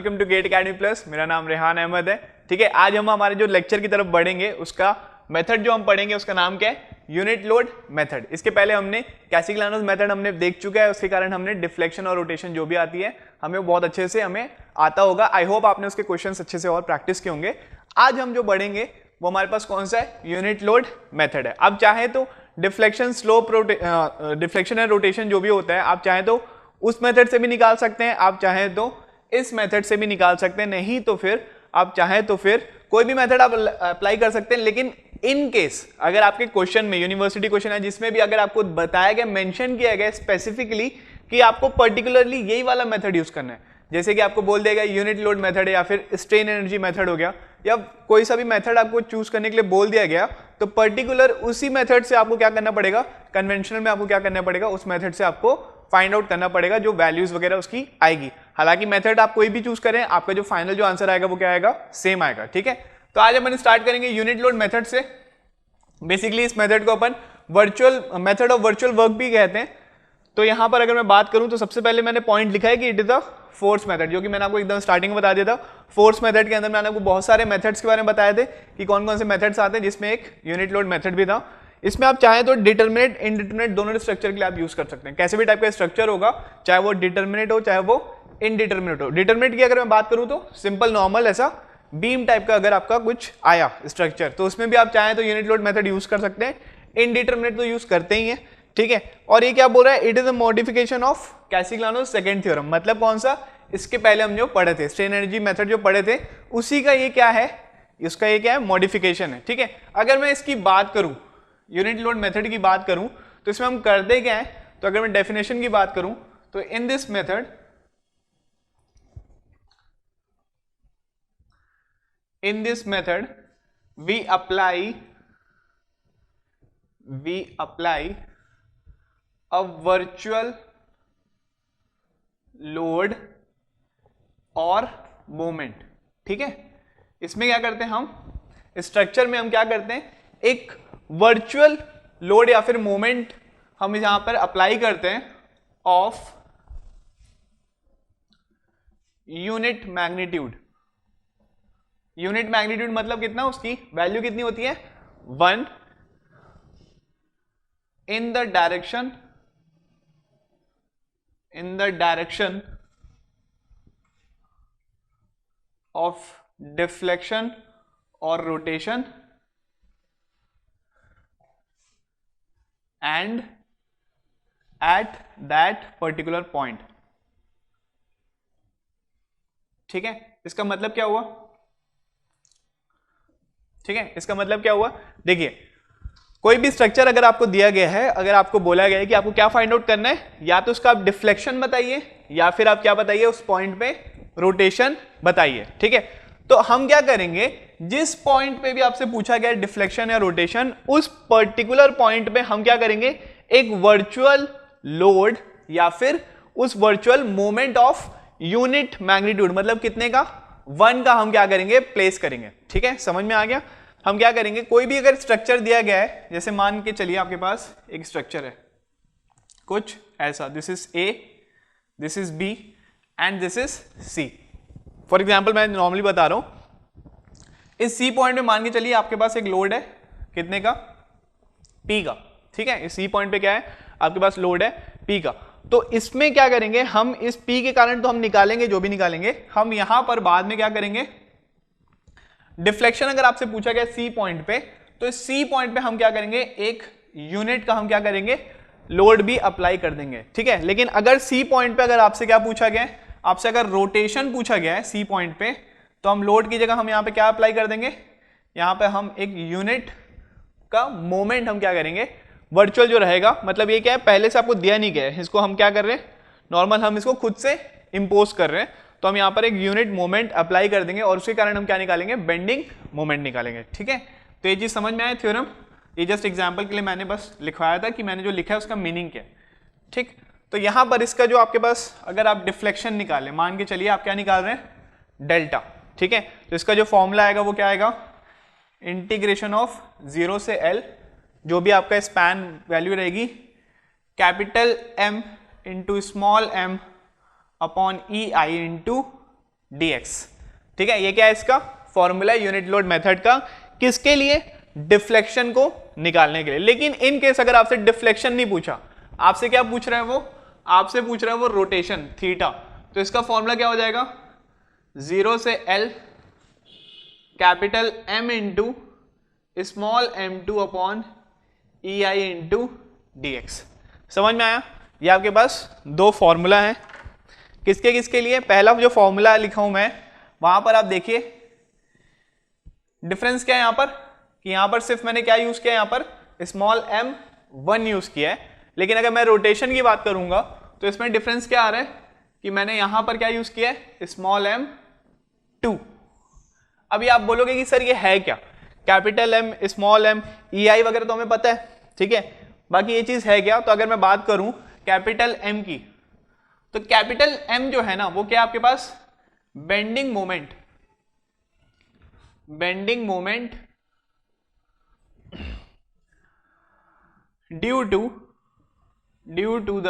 Welcome to GATE academy plus. मेरा नाम रेहान अहमद है। ठीक है, आज हम हमारे जो लेक्चर की तरफ बढ़ेंगे उसका मेथड जो हम पढ़ेंगे उसका नाम क्या है, यूनिट लोड मेथड। इसके पहले हमने कैसिग्लियानोस मेथड हमने देख चुका है, उसके कारण हमने डिफ्लेक्शन और रोटेशन जो भी आती है हमें बहुत अच्छे से हमें आता होगा। आई होप आपने उसके क्वेश्चंस अच्छे से और प्रैक्टिस किए होंगे। आज हम जो बढ़ेंगे वो हमारे पास कौन सा है, यूनिट लोड मेथड है। अब चाहे तो deflection slope deflection and rotation जो भी होता है आप चाहे तो उस मेथड से भी निकाल सकते हैं, आप चाहे तो इस मेथड से भी निकाल सकते हैं, नहीं तो फिर आप चाहे तो फिर कोई भी मेथड आप अप्लाई कर सकते हैं। लेकिन इन केस अगर आपके क्वेश्चन में यूनिवर्सिटी क्वेश्चन है जिसमें भी अगर आपको बताया गया, मेंशन किया गया स्पेसिफिकली कि आपको पर्टिकुलरली यही वाला मेथड यूज करना है, जैसे कि आपको बोल दिया गया यूनिट लोड मेथड है या फिर स्ट्रेन एनर्जी मेथड हो गया या कोई सा भी मेथड आपको चूज करने के लिए बोल दिया गया, तो पर्टिकुलर उसी मेथड से आपको क्या करना पड़ेगा, कन्वेंशनल में आपको क्या करना पड़ेगा, उस मेथड से आपको फाइंड आउट करना पड़ेगा जो वैल्यूज वगैरह उसकी आएगी। हालांकि मेथड आप कोई भी चूज करें, आपका जो फाइनल जो आंसर आएगा वो क्या आएगा, सेम आएगा। ठीक है, तो आज अपन स्टार्ट करेंगे यूनिट लोड मेथड से। बेसिकली इस मेथड को अपन virtual method of virtual work भी कहते हैं। तो यहां पर अगर मैं बात करूं तो सबसे पहले मैंने पॉइंट लिखा है कि it is the force method, जो कि मैंने आपको एकदम स्टार्टिंग में बता दिया था। फोर्स मेथड के अंदर मैंने आपको बहुत सारे मेथड्स के बारे में बताए थे कि कौन कौन से मेथड्स आते हैं, जिसमें एक यूनिट लोड मेथड भी था। इसमें आप चाहे तो डिटरमिनेट इनडिटरमिनेट दोनों स्ट्रक्चर के लिए आप यूज कर सकते हैं। कैसे भी टाइप का स्ट्रक्चर होगा, चाहे वो डिटरमिनेट हो चाहे वो इनडिटरमिनेट हो। डिटरमिनेट की अगर मैं बात करूं तो सिंपल नॉर्मल ऐसा बीम टाइप का अगर आपका कुछ आया स्ट्रक्चर, तो उसमें भी आप चाहें तो यूनिट लोड मेथड यूज कर सकते हैं। इनडिटरमिनेट तो यूज करते ही हैं। ठीक है, और ये क्या बोल रहा है, it is a modification of Castigliano's second theorem. मतलब कौन सा, इसके पहले हम जो पढ़े थे स्ट्रेन एनर्जी मेथड जो पढ़े थे उसी का ये क्या है, इसका ये क्या है, मॉडिफिकेशन है। ठीक है, अगर मैं इसकी बात करूं, यूनिट लोड मेथड की बात करूं तो इसमें हम करते क्या है, तो अगर मैं डेफिनेशन की बात करूं तो in this method we apply a virtual load और मोमेंट। ठीक है, इसमें क्या करते हैं हम, स्ट्रक्चर में हम क्या करते हैं, एक वर्चुअल लोड या फिर मोमेंट हम यहां पर अप्लाई करते हैं of unit magnitude. Unit magnitude मतलब कितना, उसकी वैल्यू कितनी होती है, 1 in the direction of deflection or rotation and at that particular point। ठीक है, इसका मतलब क्या हुआ, ठीक है, इसका मतलब क्या हुआ, देखिए कोई भी स्ट्रक्चर अगर आपको दिया गया है, अगर आपको बोला गया है कि आपको क्या फाइंड आउट करना है, या तो उसका आप डिफ्लेक्शन बताइए या फिर आप क्या बताइए, उस पॉइंट पे रोटेशन बताइए। ठीक है, तो हम क्या करेंगे, जिस पॉइंट पे भी आपसे पूछा गया डिफ्लेक्शन या रोटेशन, उस पर्टिकुलर पॉइंट पे हम क्या करेंगे, एक वर्चुअल लोड या फिर उस virtual moment of unit magnitude, मतलब कितने का, 1 का हम क्या करेंगे, प्लेस करेंगे। ठीक है, समझ में आ गया। हम क्या करेंगे, कोई भी अगर स्ट्रक्चर दिया गया है, जैसे मान के चलिए आपके पास एक स्ट्रक्चर है कुछ ऐसा, this is A, this is B and this is C. For example मैं नॉर्मली बता रहा हूं, इस सी पॉइंट पे मान के चलिए आपके पास एक लोड है कितने का, पी का। ठीक है, इस सी पॉइंट पे क्या है, आपके पास लोड है पी का। तो इसमें क्या करेंगे हम, इस पी के कारण तो हम निकालेंगे जो भी निकालेंगे, हम यहां पर बाद में क्या करेंगे, डिफ्लेक्शन अगर आपसे पूछा गया सी पॉइंट पे, तो इस सी पॉइंट पे हम क्या करेंगे, एक यूनिट का हम क्या करेंगे, लोड भी अप्लाई कर देंगे। ठीक है, लेकिन अगर सी पॉइंट पे अगर आपसे क्या पूछा गया है, आपसे अगर रोटेशन पूछा गया है सी पॉइंट पे, तो हम लोड की जगह हम यहां पे क्या अप्लाई कर देंगे, यहां पे हम एक यूनिट का मोमेंट हम क्या करेंगे, वर्चुअल जो रहेगा, मतलब ये क्या है, पहले से आपको दिया नहीं गया है, इसको हम क्या कर रहे हैं, नॉर्मल हम इसको खुद से इंपोज कर रहे हैं, तो हम यहां पर एक यूनिट मोमेंट अप्लाई कर देंगे और उसके कारण हम क्या निकालेंगे, बेंडिंग मोमेंट निकालेंगे। ठीक है, तो ये चीज समझ में आया थ्योरम, ये जस्ट एग्जांपल के लिए मैंने बस लिखवाया था कि मैंने जो लिखा है उसका मीनिंग क्या है। ठीक, तो यहां पर इसका जो आपके पास अगर आप डिफ्लेक्शन निकालें, मान के चलिए आप क्या निकाल रहे हैं, डेल्टा। ठीक है, तो इसका जो फॉर्मूला आएगा वो क्या आएगा, इंटीग्रेशन ऑफ 0 से L, जो भी आपका स्पैन वैल्यू रहेगी, capital M into small m upon EI into dx। ठीक है, ये क्या है इसका फॉर्मूला यूनिट लोड मेथड का, किसके लिए, डिफ्लेक्शन को निकालने के लिए। लेकिन इन केस अगर आपसे डिफ्लेक्शन नहीं पूछा, आपसे क्या पूछ रहा है वो, आपसे पूछ रहा है वो रोटेशन थीटा, तो इसका फॉर्मूला क्या हो जाएगा, 0 से L capital M into small m2 upon EI into dx। समझ में आया? ये आपके पास दो फॉर्मूला हैं, किसके किसके लिए। पहला जो फॉर्मूला लिखा हूं मैं, वहां पर आप देखिए डिफरेंस क्या है यहां पर, कि यहां पर सिर्फ मैंने क्या यूज किया, यहां पर स्मॉल m1 यूज किया है। लेकिन अगर मैं रोटेशन की बात करूंगा तो इसमें डिफरेंस क्या आ रहा है, कि मैंने यहां पर क्या यूज किया है, स्मॉल m2। अभी आप बोलोगे कि सर ये है क्या, capital M small m EI वगैरह तो हमें पता है, ठीक है, बाकी ये चीज है क्या। तो अगर मैं बात करूं कैपिटल M की, तो कैपिटल M जो है ना वो क्या है आपके पास, bending moment, bending moment due to the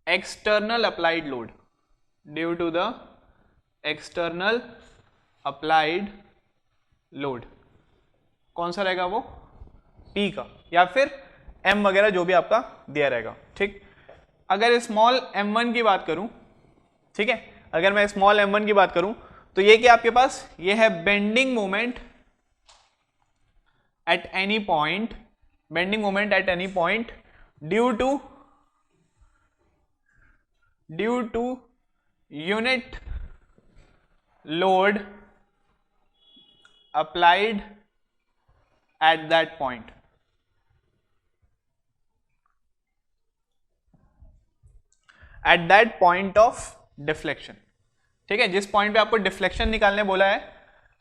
external applied load, due to the external applied load. कौन सा रहेगा वो, P का, या फिर M वगैरह जो भी आपका दिया रहेगा। ठीक, अगर स्मॉल m1 की बात करूं, ठीक है, अगर मैं स्मॉल m1 की बात करूं तो ये क्या आपके पास, ये है bending moment at any point, bending moment at any point due to unit load applied at that point. At that point of deflection. ठीक है, जिस पॉइंट पे आपको डिफ्लेक्शन निकालने बोला है,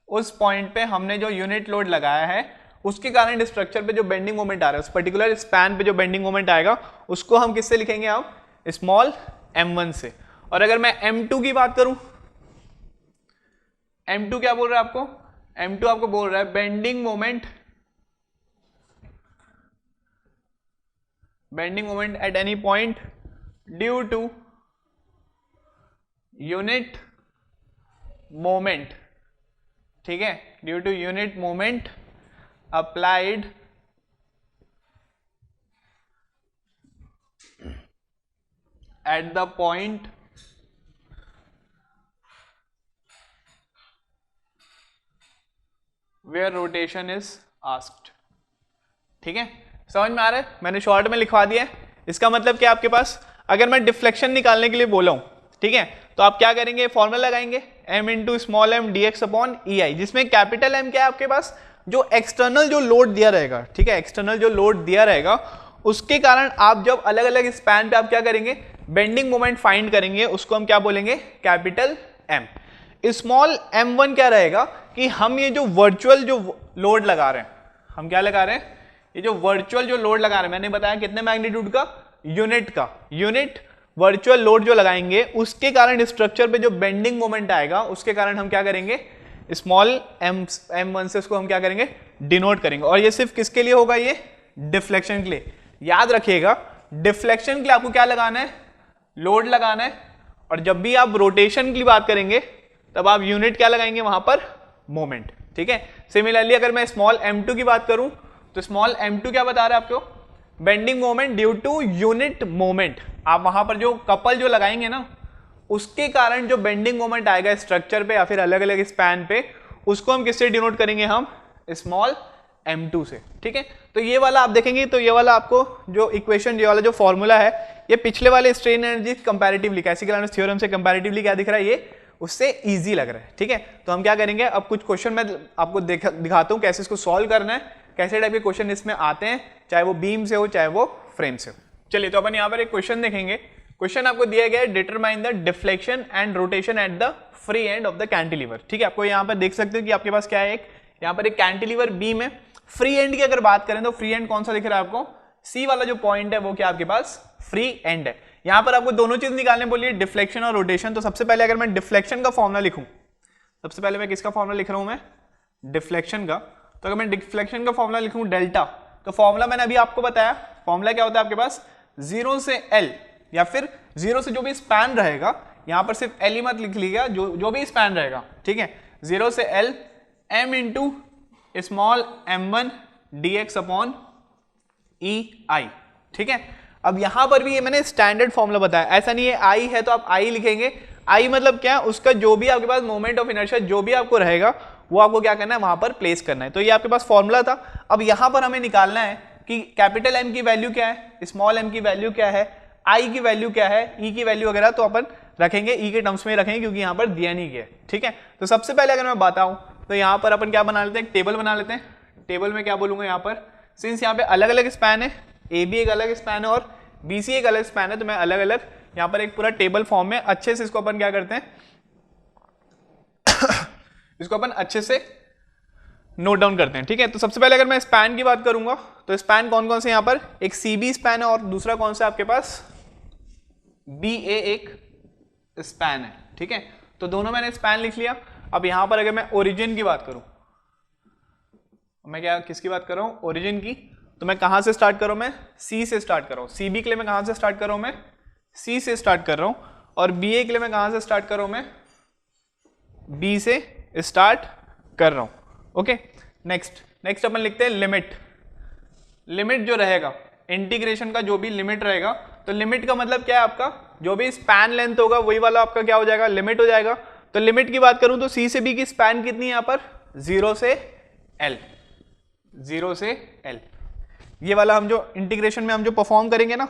उस पॉइंट पे हमने जो यूनिट लोड लगाया है उसके कारण स्ट्रक्चर पे जो बेंडिंग मोमेंट आ रहा है, उस पर्टिकुलर स्पैन पे जो बेंडिंग मोमेंट आएगा उसको हम किससे लिखेंगे, हम स्मॉल m1 से। और अगर मैं m2 की बात करूं, m2 क्या बोल रहा है आपको, m2 आपको बोल रहा है bending moment at any point due to unit moment. ठीक है, due to unit moment applied at the point where rotation is asked. ठीक है, समझ में आ रहा है, मैंने शॉर्ट में लिखवा दिया है। इसका मतलब क्या आपके पास, अगर मैं डिफ्लेक्शन निकालने के लिए बोला हूं, ठीक है, तो आप क्या करेंगे, फॉर्मूला लगाएंगे m into small m dx upon EI, जिसमें कैपिटल M क्या है आपके पास, जो एक्सटर्नल जो लोड दिया रहेगा, ठीक है, एक्सटर्नल जो लोड दिया रहेगा उसके कारण आप जब अलग अलग स्पैन पे आप क्या करेंगे, बेंडिंग मोमेंट फाइंड करेंगे, उसको हम क्या बोलेंगे, कैपिटल M। स्मॉल m1 क्या रहेगा, कि हम ये जो वर्चुअल जो लोड लगा रहे हैं, हम क्या लगा रहे हैं, ये जो वर्चुअल जो लोड लगा रहे हैं, मैंने बताया कितने मैग्नीट्यूड का, यूनिट का, यूनिट वर्चुअल लोड जो लगाएंगे उसके कारण स्ट्रक्चर पे जो बेंडिंग मोमेंट आएगा उसके कारण हम क्या करेंगे, स्मॉल m1 से उसको हम क्या करेंगे, डिनोट करेंगे। और ये सिर्फ किसके लिए होगा, ये डिफ्लेक्शन के लिए। याद रखिएगा, डिफ्लेक्शन के लिए आपको क्या लगाना है, लोड लगाना है। और जब भी आप रोटेशन की बात करेंगे तब आप यूनिट क्या लगाएंगे वहां पर, मोमेंट। ठीक है, सिमिलरली अगर मैं स्मॉल m2 की बात करूं तो स्मॉल m2 क्या बता रहा है आपको, bending moment due to unit moment. आप वहां पर जो कपल जो लगाएंगे ना उसके कारण जो बेंडिंग मोमेंट आएगा स्ट्रक्चर पे या फिर अलग अलग स्पैन पे, उसको हम किससे डिनोट करेंगे, हम स्मॉल m2 से। ठीक है, तो ये वाला आप देखेंगे, तो ये वाला आपको जो इक्वेशन, ये वाला जो फॉर्मूला है, ये पिछले वाले स्ट्रेन एनर्जी कंपैरेटिवली, कैसिक-लानोस थ्योरम से कंपैरेटिवली क्या दिख रहा है, ये उससे इजी लग रहा है। ठीक है, तो हम क्या करेंगे, अब कुछ क्वेश्चन मैं आपको दिखाता हूं कैसे इसको सॉल्व करना है, कैसे टाइप के क्वेश्चन इसमें आते हैं, चाहे वो बीम से हो चाहे वो फ्रेम से हो। चलिए, तो अपन यहाँ पर एक क्वेश्चन देखेंगे। क्वेश्चन आपको दिया गया है, determine the deflection and rotation at the free end of the cantilever. ठीक है, आपको यहाँ पर देख सकते हो कि आपके पास क्या है, एक यहाँ पर एक कैंटिलीवर बीम है। फ्री एंड की अगर बात करें तो फ्री एंड कौन सा दिख रहा है आपको, सी वाला जो पॉइंट है वो क्या आपके पास फ्री एंड है। यहाँ पर आपको दोनों चीज निकालने बोलिए, डिफ्लेक्शन और रोटेशन। तो सबसे पहले अगर मैं डिफ्लेक्शन का फॉर्मूला लिखूं, सबसे पहले मैं किसका फॉर्मूला लिख रहा हूं, मैं डिफ्लेक्शन का। तो अगर मैं डिफ्लेक्शन का फॉर्मूला लिखूं डेल्टा, तो फॉर्मूला मैंने अभी आपको बताया, फॉर्मूला क्या होता है आपके पास, 0 से L या फिर 0 से जो भी स्पैन रहेगा यहाँ पर सिर्फ एल ही मत लिख लीजिएगा, जो भी स्पैन रहेगा, ठीक है, 0 से L m into small m1 dx upon E I, ठीक है। अब यहां पर भी ये मैंने स्टैंडर्ड फॉर्मूला बताया, ऐसा नहीं है आई है तो आप आई लिखेंगे, आई मतलब क्या, उसका जो भी आपके पास मोमेंट ऑफ इनर्शिया जो भी आपको रहेगा वो आपको क्या करना है, वहां पर प्लेस करना है। तो ये आपके पास फॉर्मूला था। अब यहां पर हमें निकालना है कि कैपिटल M की वैल्यू क्या है, स्मॉल m की वैल्यू क्या है, I की वैल्यू क्या है, E की वैल्यू वगैरह तो अपन रखेंगे E के टर्म्स में रखेंगे क्योंकि यहाँ पर दिया नहीं गया, ठीक है। तो सबसे पहले अगर मैं बताऊं तो यहाँ पर अपन क्या बना लेते हैं, टेबल बना लेते हैं। टेबल में क्या बोलूंगा, यहाँ पर सिंस यहाँ पे अलग अलग स्पैन है, ए बी एक अलग स्पैन है और बी सी एक अलग स्पैन है, तो मैं अलग अलग यहाँ पर एक पूरा टेबल फॉर्म में अच्छे से इसको अपन क्या करते हैं इसको अपन अच्छे से नोट डाउन करते हैं, ठीक है। तो सबसे पहले अगर मैं स्पैन की बात करूंगा तो स्पैन कौन कौन से यहाँ पर, एक सी बी स्पैन है और दूसरा कौन सा आपके पास बी ए एक स्पैन है, ठीक है। तो दोनों मैंने स्पैन लिख लिया। अब यहां पर अगर मैं ओरिजिन की बात करूं, मैं क्या किसकी बात कर रहा हूं, ओरिजिन की, तो मैं कहां से स्टार्ट कर रहा हूं, मैं सी से स्टार्ट कर रहा हूं। सी बी के लिए मैं कहां से स्टार्ट कर रहा हूं, मैं सी से स्टार्ट कर रहा हूं, और बी ए के लिए मैं कहां से स्टार्ट कर रहा हूं, मैं बी से स्टार्ट कर रहा हूं, ओके। नेक्स्ट अपन लिखते हैं लिमिट। लिमिट जो रहेगा, इंटीग्रेशन का जो भी लिमिट रहेगा, तो लिमिट का मतलब क्या है, आपका जो भी स्पैन लेंथ होगा वही वाला आपका क्या हो जाएगा, लिमिट हो जाएगा। तो लिमिट की बात करूं तो सी से बी की स्पैन कितनी है यहाँ पर, 0 से एल, 0 से एल। ये वाला हम जो इंटीग्रेशन में हम जो परफॉर्म करेंगे ना,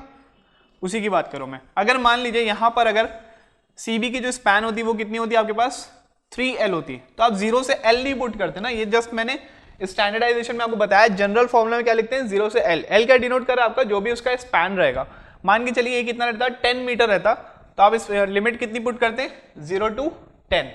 उसी की बात करूं मैं। अगर मान लीजिए यहां पर अगर सी बी की जो स्पैन होती है वो कितनी होती है आपके पास, 3L होती है, तो आप 0 से L नहीं पुट करते ना, ये जस्ट मैंने स्टैंडर्डाइजेशन में आपको बताया। जनरल फॉर्मूला में क्या लिखते हैं, 0 से L। L क्या डिनोट कर रहा है, आपका जो भी उसका स्पैन रहेगा। मान के चलिए ये कितना रहता है, 10 मीटर रहता, तो आप इस लिमिट कितनी पुट करते हैं, 0 to 10।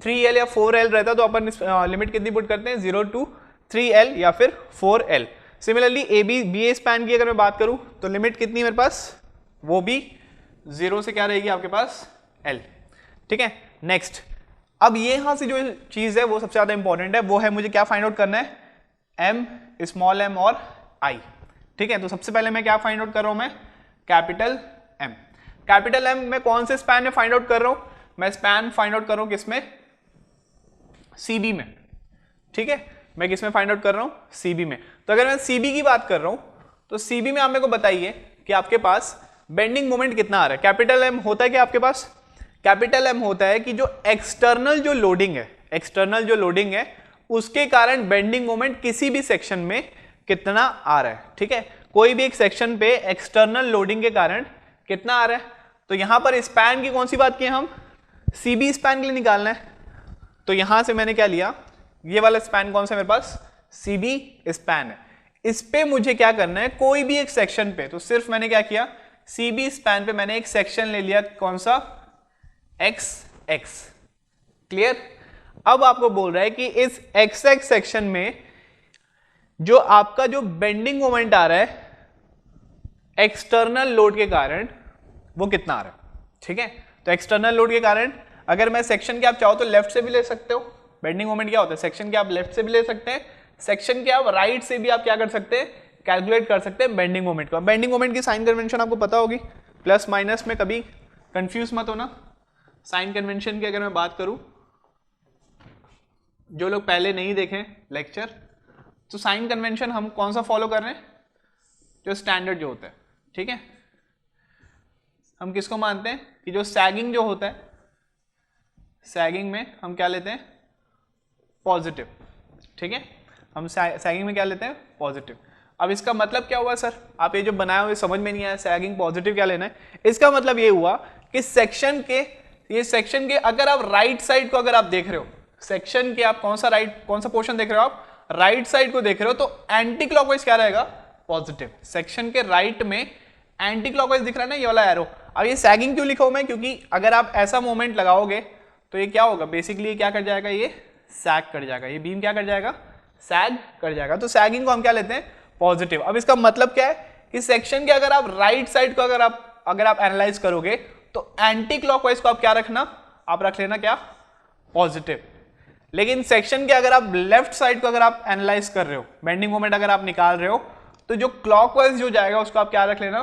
3L या 4L रहता तो अपन लिमिट कितनी पुट करते हैं, 0 to 3L या फिर 4L। सिमिलरली बी ए स्पैन की अगर मैं बात करूं तो लिमिट कितनी है मेरे पास, वो भी 0 से क्या रहेगी आपके पास, L, ठीक है। नेक्स्ट, अब ये यहां से जो चीज है वो सबसे ज्यादा इंपॉर्टेंट है, वो है मुझे क्या फाइंड आउट करना है, M, स्मॉल m और I, ठीक है। तो सबसे पहले मैं क्या फाइंड आउट कर रहा हूं, मैं कैपिटल M। कैपिटल M मैं कौन से स्पैन में फाइंड आउट कर रहा हूं, मैं स्पैन फाइंड आउट कर रहा हूं किसमें, CB में, ठीक है। मैं किसमें फाइंड आउट कर रहा हूं, CB में। तो अगर मैं CB की बात कर रहा हूं तो CB में आप मेरे को बताइए कि आपके पास बेंडिंग मोमेंट कितना आ रहा है। कैपिटल M होता है कि आपके पास, कैपिटल M होता है कि जो एक्सटर्नल जो लोडिंग है, एक्सटर्नल जो लोडिंग है उसके कारण बेंडिंग मोमेंट किसी भी सेक्शन में कितना आ रहा है, ठीक है। कोई भी एक सेक्शन पे एक्सटर्नल लोडिंग के कारण कितना आ रहा है। तो यहां पर स्पैन की कौन सी बात की हम, CB स्पैन के लिए निकालना है। तो यहां से मैंने क्या लिया, ये वाला स्पैन कौन सा मेरे पास, CB स्पैन है। इस पे मुझे क्या करना है, कोई भी एक सेक्शन पे, तो सिर्फ मैंने क्या किया, CB स्पैन पे मैंने एक सेक्शन ले लिया, कौन सा, XX, क्लियर। अब आपको बोल रहा है कि इस XX सेक्शन में जो आपका जो बेंडिंग मोमेंट आ रहा है एक्सटर्नल लोड के कारण वो कितना आ रहा है, ठीक है। तो एक्सटर्नल लोड के कारण अगर मैं सेक्शन के आप चाहो तो लेफ्ट से भी ले सकते हो, बेंडिंग मोमेंट क्या होता है, सेक्शन के आप लेफ्ट से भी ले सकते हैं, सेक्शन के आप राइट से भी आप क्या कर सकते हैं, कैलकुलेट कर सकते हैं बेंडिंग मोमेंट का। बेंडिंग मोमेंट की साइन कन्वेंशन आपको पता होगी, प्लस माइनस में कभी कंफ्यूज मत होना। साइन कन्वेंशन की अगर मैं बात करूं, जो लोग पहले नहीं देखें लेक्चर, तो साइन कन्वेंशन हम कौन सा फॉलो कर रहे हैं, जो स्टैंडर्ड जो होता है, ठीक है। हम किसको मानते हैं कि जो सैगिंग जो होता है, सैगिंग में हम क्या लेते हैं, पॉजिटिव, ठीक है। हम सैगिंग में क्या लेते हैं, पॉजिटिव। अब इसका मतलब क्या हुआ सर, आप ये जो बनाया हुआ समझ में नहीं आया, सैगिंग पॉजिटिव क्या लेना है। इसका मतलब ये हुआ कि सेक्शन के, ये सेक्शन के अगर आप राइट साइड को अगर आप देख रहे हो, सेक्शन के आप कौन सा पोर्शन देख रहे हो, आप राइट साइड को देख रहे हो, तो एंटी क्लॉकवाइज क्या रहेगा, पॉजिटिव। सेक्शन के राइट में एंटी क्लॉकवाइज दिख रहा है ना, ये वाला एरो। अब ये सैगिंग क्यों लिखा हूं मैं, क्योंकि अगर आप ऐसा मोमेंट लगाओगे तो ये क्या होगा, बेसिकली क्या कर जाएगा, ये सैग कर जाएगा, ये बीम क्या कर जाएगा, सैग कर जाएगा। तो सैगिंग को हम क्या लेते हैं, पॉजिटिव। अब इसका मतलब क्या है कि सेक्शन के अगर आप राइट साइड को अगर आप एनालाइज करोगे तो एंटी क्लॉकवाइज को आप क्या रखना, आप रख लेना क्या, पॉजिटिव। लेकिन सेक्शन के अगर आप लेफ्ट साइड को अगर आप एनालाइज कर रहे हो, बेंडिंग मोमेंट अगर आप निकाल रहे हो, तो जो क्लॉकवाइज जो जाएगा उसको आप क्या रख लेना,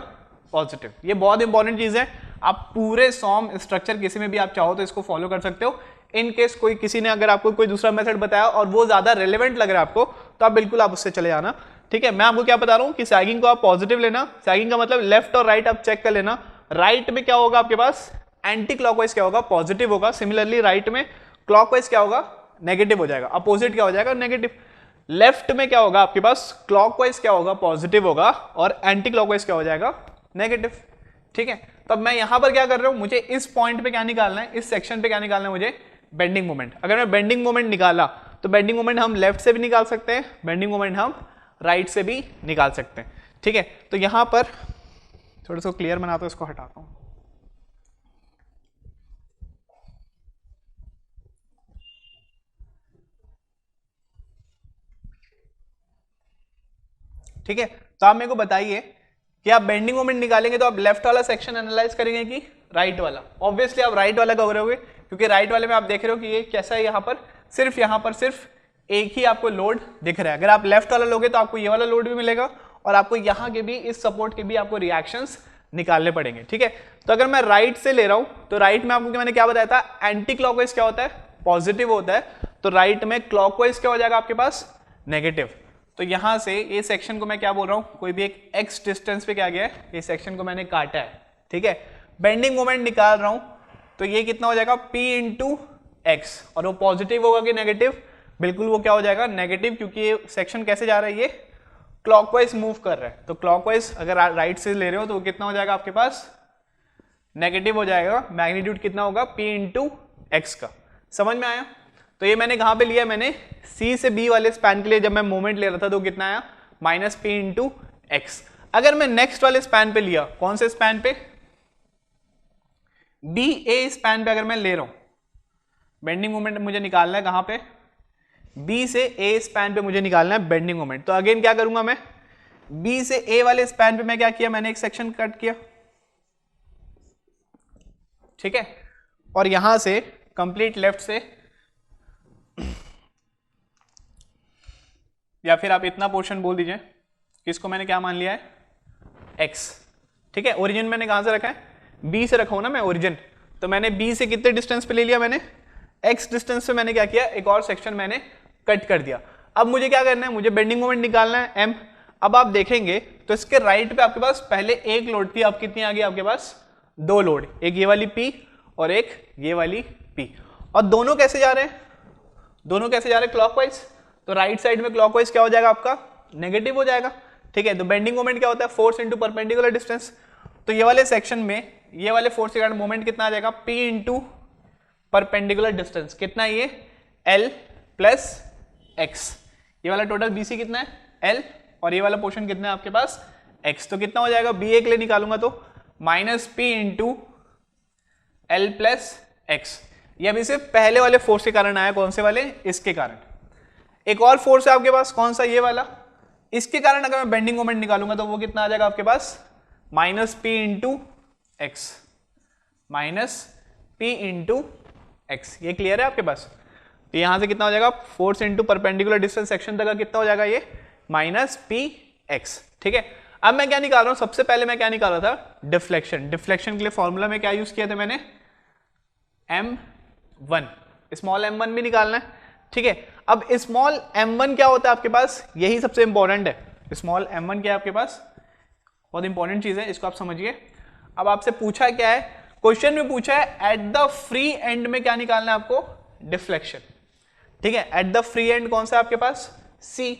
पॉजिटिव। ये बहुत इंपॉर्टेंट चीज है। आप पूरे सॉम स्ट्रक्चर किसी में भी आप चाहो तो इसको फॉलो कर सकते हो। इन केस कोई किसी ने अगर आपको कोई दूसरा मेथड बताया और वो ज्यादा रेलेवेंट लग रहा है आपको, तो आप बिल्कुल आप उससे चले जाना। ठीक है, मैं आपको क्या बता रहा हूँ कि सैगिंग को आप पॉजिटिव लेना, सैगिंग का मतलब लेफ्ट और राइट आप चेक कर लेना। राइट में क्या होगा आपके पास, एंटी क्लॉकवाइज क्या होगा, पॉजिटिव होगा। सिमिलरली राइट में क्लॉकवाइज क्या होगा, नेगेटिव हो जाएगा, अपोजिट क्या हो जाएगा, नेगेटिव। लेफ्ट में क्या होगा आपके पास, क्लॉकवाइज क्या होगा, पॉजिटिव होगा, और एंटी क्लॉकवाइज क्या हो जाएगा, नेगेटिव। ठीक है, तो अब मैं यहां पर क्या कर रहा हूं, मुझे इस पॉइंट पे क्या निकालना है, इस सेक्शन पे क्या निकालना है मुझे, बेंडिंग मोमेंट। अगर मैं बेंडिंग मोमेंट निकाला तो बेंडिंग मोमेंट हम लेफ्ट से भी निकाल सकते हैं, बेंडिंग मोमेंट हम राइट से भी निकाल सकते हैं। ठीक है, तो यहां पर थोड़ा सा क्लियर बनाता हूं, इसको हटाता हूं। ठीक है, तो आप मेरे को बताइए कि आप बेंडिंग मोमेंट निकालेंगे तो आप लेफ्ट वाला सेक्शन एनालाइज करेंगे कि राइट वाला। ऑब्वियसली आप राइट वाला करोगे, क्योंकि राइट वाले में आप देख रहे हो कि ये कैसा है, यहाँ पर सिर्फ एक ही आपको लोड दिख रहा है। अगर आप लेफ्ट वाला लोगे तो आपको ये वाला लोड भी मिलेगा और आपको यहाँ के भी, इस सपोर्ट के भी आपको रिएक्शंस निकालने पड़ेंगे। ठीक है, तो अगर मैं राइट से ले रहा हूं तो राइट में आपको मैंने क्या बताया था, एंटी क्लॉकवाइज क्या होता है, पॉजिटिव होता है। तो राइट में क्लॉकवाइज क्या हो जाएगा आपके पास, नेगेटिव। तो यहां से ये सेक्शन को मैं क्या बोल रहा हूं, कोई भी एक एक्स डिस्टेंस पे क्या गया है, ये सेक्शन को मैंने काटा है। ठीक है, बेंडिंग मोमेंट निकाल रहा हूं तो ये कितना हो जाएगा, P इंटू एक्स, और वो पॉजिटिव होगा कि नेगेटिव, बिल्कुल वो क्या हो जाएगा, नेगेटिव, क्योंकि ये सेक्शन कैसे जा रहा है, ये क्लॉकवाइज मूव कर रहा है। तो क्लॉकवाइज अगर राइट से ले रहे हो तो वो कितना हो जाएगा आपके पास, नेगेटिव हो जाएगा। मैग्नीट्यूड कितना होगा, P इंटू एक्स का। समझ में आया? तो ये मैंने कहां पे लिया, मैंने C से B वाले स्पैन के लिए जब मैं मोमेंट ले रहा था तो कितना आया, माइनस P इंटू एक्स। अगर मैं नेक्स्ट वाले स्पैन पे लिया, कौन से स्पैन पे, BA स्पैन पे अगर मैं ले रहा हूं, बेंडिंग मोमेंट मुझे निकालना है कहां पे, B से A स्पैन पे मुझे निकालना है बेंडिंग मोमेंट। तो अगेन क्या करूंगा मैं, B से A वाले स्पैन पे मैं क्या किया, मैंने एक सेक्शन कट किया। ठीक है, और यहां से कंप्लीट लेफ्ट से, या फिर आप इतना पोर्शन बोल दीजिए कि इसको मैंने क्या मान लिया है, x। ठीक है, ओरिजिन मैंने कहां से रखा है, B से रखा हूं ना मैं ओरिजिन। तो मैंने B से कितने डिस्टेंस पे ले लिया, मैंने x डिस्टेंस पे मैंने क्या किया, एक और सेक्शन मैंने कट कर दिया। अब मुझे क्या करना है, मुझे बेंडिंग मोमेंट निकालना है m। अब आप देखेंगे तो इसके राइट पे आपके पास पहले एक लोड थी, अब कितनी आ गई आपके पास, दो लोड, एक ये वाली P और एक ये वाली P। और दोनों कैसे जा रहे हैं, दोनों कैसे जा रहे हैं, क्लॉकवाइज। तो राइट साइड में क्लॉकवाइज क्या हो जाएगा आपका, नेगेटिव हो जाएगा। ठीक है, तो बेंडिंग मोमेंट क्या होता है, फोर्स इंटू परपेंडिकुलर डिस्टेंस। तो ये वाले सेक्शन में ये वाले फोर्स के कारण मोमेंट कितना आ जाएगा, P इंटू परपेंडिकुलर डिस्टेंस, कितना है ये, L प्लस एक्स। ये वाला टोटल BC कितना है, L, और ये वाला पोर्शन कितना है आपके पास, x। तो कितना हो जाएगा, BA के लिए निकालूंगा तो minus P into L plus x. ये अभी सिर्फ पहले वाले फोर्स के कारण आया, कौन से वाले, इसके कारण। एक और फोर्स है आपके पास, कौन सा, ये वाला, इसके कारण अगर मैं बेंडिंग मोमेंट निकालूंगा तो वो कितना आ जाएगा आपके पास, minus P into x, minus P into x. ये क्लियर है आपके पास? तो यहां से कितना हो जाएगा, force into perpendicular distance section तक का कितना हो जाएगा, ये माइनस P एक्स। ठीक है, अब मैं क्या निकाल रहा हूं, सबसे पहले मैं क्या निकाल रहा था, डिफ्लेक्शन। डिफ्लेक्शन के लिए फॉर्मूला में क्या यूज किया था मैंने, M1, स्मॉल m1 भी निकालना है। ठीक है, अब स्मॉल m1 क्या होता है आपके पास, यही सबसे इंपॉर्टेंट है। स्मॉल m1 क्या है आपके पास, बहुत इंपॉर्टेंट चीज है, इसको आप समझिए। अब आपसे पूछा क्या है, क्वेश्चन में पूछा है एट द फ्री एंड में क्या निकालना है आपको, डिफ्लेक्शन। ठीक है, एट द फ्री एंड कौन सा है आपके पास, C।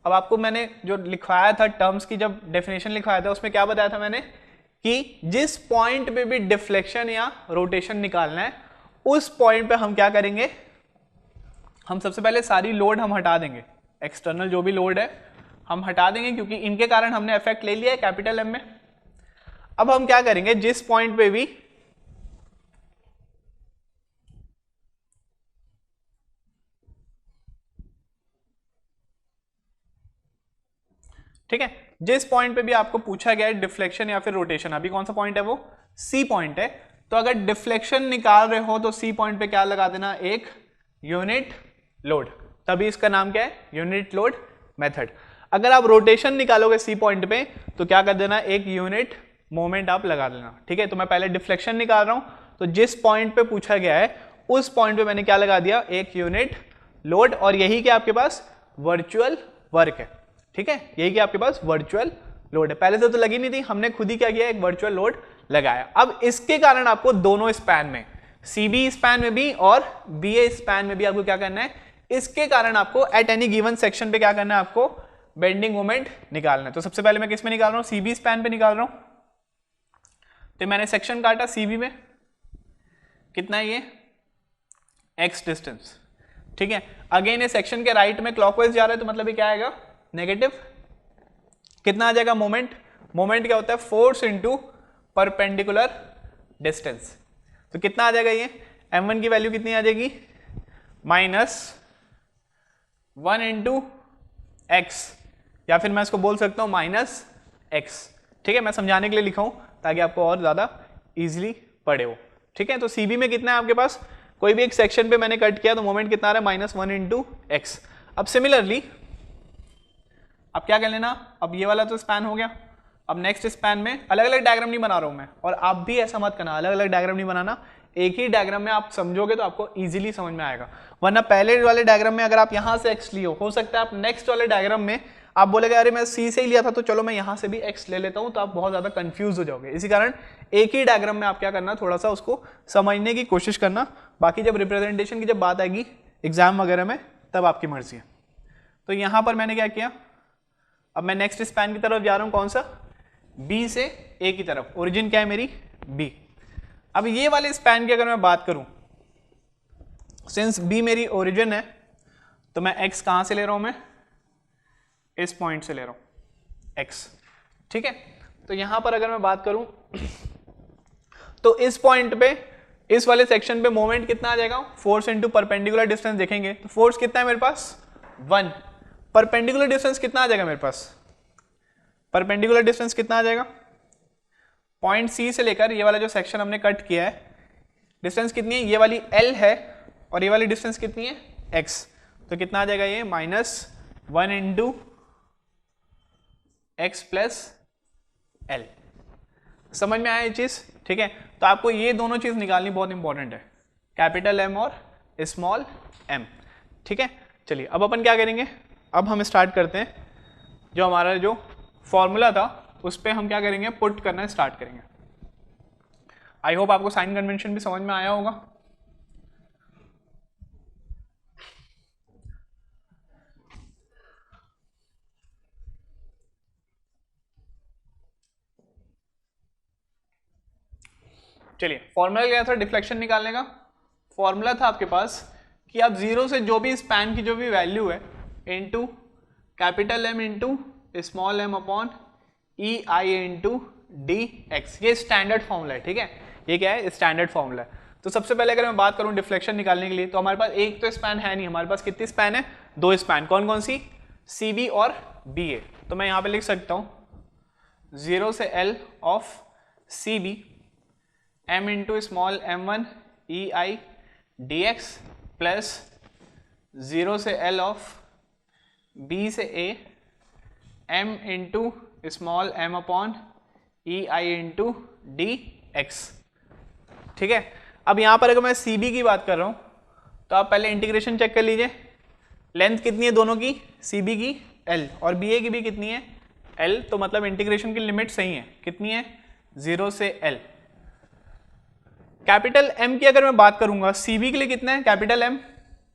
अब आपको मैंने जो लिखवाया था टर्म्स की, जब डेफिनेशन लिखवाया था उसमें क्या बताया था मैंने, कि जिस पॉइंट पे भी डिफ्लेक्शन या रोटेशन निकालना है, उस पॉइंट पे हम क्या करेंगे, हम सबसे पहले सारी लोड हम हटा देंगे, एक्सटर्नल जो भी लोड है हम हटा देंगे, क्योंकि इनके कारण हमने इफेक्ट ले लिया है कैपिटल M में। अब हम क्या करेंगे, जिस पॉइंट पे भी ठीक है, जिस पॉइंट पे भी आपको पूछा गया है डिफ्लेक्शन या फिर रोटेशन, अभी कौन सा पॉइंट है वो, C पॉइंट है। तो अगर डिफ्लेक्शन निकाल रहे हो तो C पॉइंट पे क्या लगा देना, एक यूनिट लोड, तभी इसका नाम क्या है, यूनिट लोड मेथड। अगर आप रोटेशन निकालोगे C पॉइंट पे तो क्या कर देना, एक यूनिट मोमेंट आप लगा लेना, ठीक है। तो मैं पहले डिफ्लेक्शन निकाल रहा हूँ, तो जिस पॉइंट पे पूछा गया है उस पॉइंट पे मैंने क्या लगा दिया, एक यूनिट लोड, और यही क्या आपके पास वर्चुअल वर्क है, ठीक है। यही क्या आपके पास वर्चुअल लोड है। पहले से तो लगी नहीं थी, हमने खुद ही क्या किया, एक वर्चुअल लोड लगाया। अब इसके कारण आपको दोनों स्पैन में, सीबी स्पैन में भी और बीए स्पैन में भी आपको क्या करना है, इसके कारण आपको एट एनी गिवन सेक्शन पे क्या करना है, आपको बेंडिंग मोमेंट निकालना है। तो सबसे पहले मैं किस में निकाल रहा हूं, सीबी स्पैन पे निकाल रहा हूं। तो मैंने सेक्शन काटा सीबी में, कितना है ये, एक्स डिस्टेंस, ठीक है। अगेन ये सेक्शन के राइट में क्लॉकवाइज जा रहा है, तो मतलब ये क्या आएगा, नेगेटिव। कितना आ जाएगा मोमेंट, मोमेंट क्या होता है, फोर्स इंटू परपेंडिकुलर डिस्टेंस। तो कितना आ जाएगा ये, m1 की वैल्यू कितनी आ जाएगी, -1 इंटू एक्स, या फिर मैं इसको बोल सकता हूं -x, ठीक है। मैं समझाने के लिए लिखा हूं ताकि आपको और ज्यादा इजीली पढ़े हो, ठीक है। तो सीबी में कितना है आपके पास, कोई भी एक सेक्शन पे मैंने कट किया तो मोमेंट कितना आ रहा है, -1 इंटू एक्स। अब सिमिलरली अब क्या कर लेना, अब ये वाला तो स्पैन हो गया, अब नेक्स्ट स्पैन में अलग अलग डायग्राम नहीं बना रहा हूं मैं, और आप भी ऐसा मत करना, अलग अलग डायग्राम नहीं बनाना, एक ही डायग्राम में आप समझोगे तो आपको इजीली समझ में आएगा। वरना पहले वाले डायग्राम में अगर आप यहां से एक्स लियो, हो सकता है आप नेक्स्ट वाले डायग्राम में आप बोलेगे अरे मैं सी से ही लिया था तो चलो मैं यहां से भी एक्स ले लेता हूं, तो आप बहुत ज्यादा कंफ्यूज हो जाओगे। इसी कारण एक ही डायग्राम में आप क्या करना, थोड़ा सा उसको समझने की कोशिश करना, बाकी जब रिप्रेजेंटेशन की जब बात आएगी एग्जाम वगैरह में तब आपकी मर्जी है। तो यहां पर मैंने क्या किया, अब मैं नेक्स्ट स्पैन की तरफ जा रहा हूं, कौन सा, बी से ए की तरफ, ओरिजिन क्या है मेरी, बी। अब ये वाले स्पैन की अगर मैं बात करूं, सिंस बी मेरी ओरिजिन है, तो मैं एक्स कहां से ले रहा हूं, मैं इस पॉइंट से ले रहा हूं एक्स, ठीक है। तो यहां पर अगर मैं बात करूं तो इस पॉइंट पे, इस वाले सेक्शन पे मोमेंट कितना आ जाएगा, फोर्स इंटू परपेंडिकुलर डिस्टेंस देखेंगे तो फोर्स कितना है मेरे पास 1, परपेंडिकुलर डिस्टेंस कितना आ जाएगा मेरे पास, परपेंडिकुलर डिस्टेंस कितना आ जाएगा, पॉइंट सी से लेकर ये वाला जो सेक्शन हमने कट किया है, डिस्टेंस कितनी है, ये वाली L है और ये वाली डिस्टेंस कितनी है x, तो कितना आ जाएगा ये -1 इंटू एक्स प्लस एल। समझ में आया ये चीज, ठीक है। तो आपको ये दोनों चीज निकालनी बहुत इंपॉर्टेंट है, कैपिटल M और स्मॉल m, ठीक है। चलिए अब अपन क्या करेंगे, अब हम स्टार्ट करते हैं, जो हमारा जो फॉर्मूला था उस पर हम क्या करेंगे, पुट करना स्टार्ट करेंगे। आई होप आपको साइन कन्वेंशन भी समझ में आया होगा। चलिए फॉर्मूला क्या था डिफ्लेक्शन निकालने का, फॉर्मूला था आपके पास कि आप जीरो से जो भी स्पैन की जो भी वैल्यू है into capital M into small m upon E I into D X, ये स्टैंडर्ड फॉर्मूला है, ठीक है। ये क्या है, स्टैंडर्ड फॉर्मूला है। तो सबसे पहले अगर मैं बात करूं डिफ्लेक्शन निकालने के लिए, तो हमारे पास एक तो स्पैन है नहीं, हमारे पास कितनी स्पैन है, 2 स्पैन, कौन कौन सी, सी बी और बी ए। तो मैं यहां पे लिख सकता हूं 0 से L of C B m into small m1 E I D X plus 0 से L ऑफ b से a m into small m upon E I into D X, ठीक है। अब यहां पर अगर मैं सी बी की बात कर रहा हूं तो आप पहले इंटीग्रेशन चेक कर लीजिए, लेंथ कितनी है दोनों की, सी बी की L और बी ए की भी कितनी है L, तो मतलब इंटीग्रेशन की लिमिट सही है, कितनी है 0 से L। कैपिटल M की अगर मैं बात करूंगा, CB के लिए कितना है capital M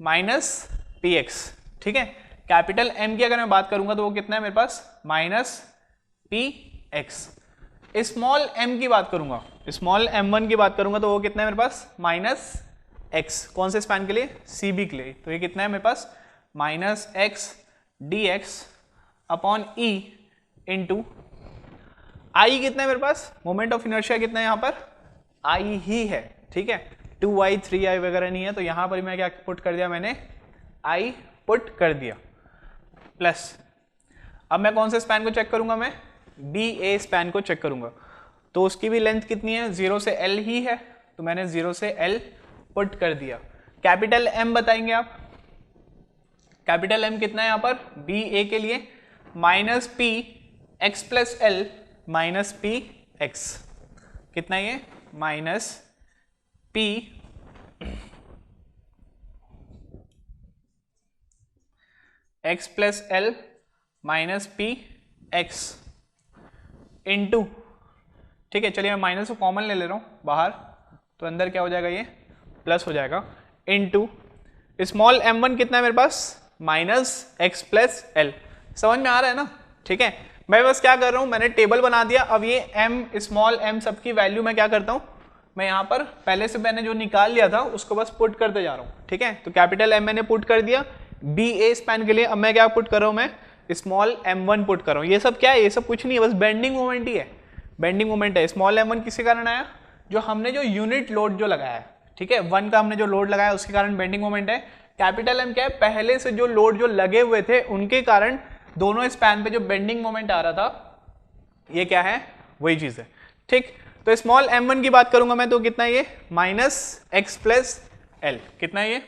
minus P x, ठीक है। कैपिटल M की अगर मैं बात करूंगा तो वो कितना है मेरे पास minus P X. Small m की बात करूंगा, स्मॉल m1 की बात करूंगा तो वो कितना है मेरे पास माइनस x, कौन से स्पैन के लिए, CB के लिए, तो ये कितना है मेरे पास minus X D X upon E into I कितना है मेरे पास, मोमेंट ऑफ इनर्शिया कितना है यहाँ पर आई ही है, ठीक है, 2i 3i वगैरह नहीं है, तो यहां पर मैं क्या पुट कर दिया, मैंने i पुट कर दिया प्लस। अब मैं कौन से स्पैन को चेक करूंगा, मैं बी ए स्पैन को चेक करूंगा, तो उसकी भी लेंथ कितनी है 0 से L ही है, तो मैंने 0 से L पुट कर दिया। कैपिटल M बताएंगे आप, कैपिटल M कितना है यहाँ पर बी ए के लिए minus P X plus L minus P x, कितना ये minus P X plus L minus P X into, ठीक है चलिए मैं माइनस को कॉमन ले रहा हूं बाहर, तो अंदर क्या हो जाएगा ये प्लस हो जाएगा, इंटू स्मॉल m1 कितना है मेरे पास माइनस एक्स प्लस एल। समझ में आ रहा है ना? ठीक है, मैं बस क्या कर रहा हूं, मैंने टेबल बना दिया। अब ये m स्मॉल m सबकी वैल्यू मैं क्या करता हूं, मैं यहाँ पर पहले से मैंने जो निकाल लिया था उसको बस पुट करते जा रहा हूँ। ठीक है, तो कैपिटल M मैंने पुट कर दिया बी ए स्पैन के लिए। अब मैं क्या पुट कर रहा हूँ, मैं स्मॉल m1 पुट कर रहा हूँ। ये सब क्या है, ये सब कुछ नहीं है, बस बेंडिंग मोमेंट ही है, बेंडिंग मोमेंट है। स्मॉल m1 किसके कारण आया, जो हमने जो यूनिट लोड जो लगाया है, ठीक है 1 का हमने जो लोड लगाया उसके कारण बेंडिंग मोमेंट है। कैपिटल M क्या है, पहले से जो लोड जो लगे हुए थे उनके कारण दोनों स्पैन पे जो बेंडिंग मोमेंट आ रहा था, ये क्या है वही चीज है। ठीक, तो स्मॉल m1 की बात करूंगा मैं, तो कितना है ये माइनस एक्स प्लस एल, कितना है ये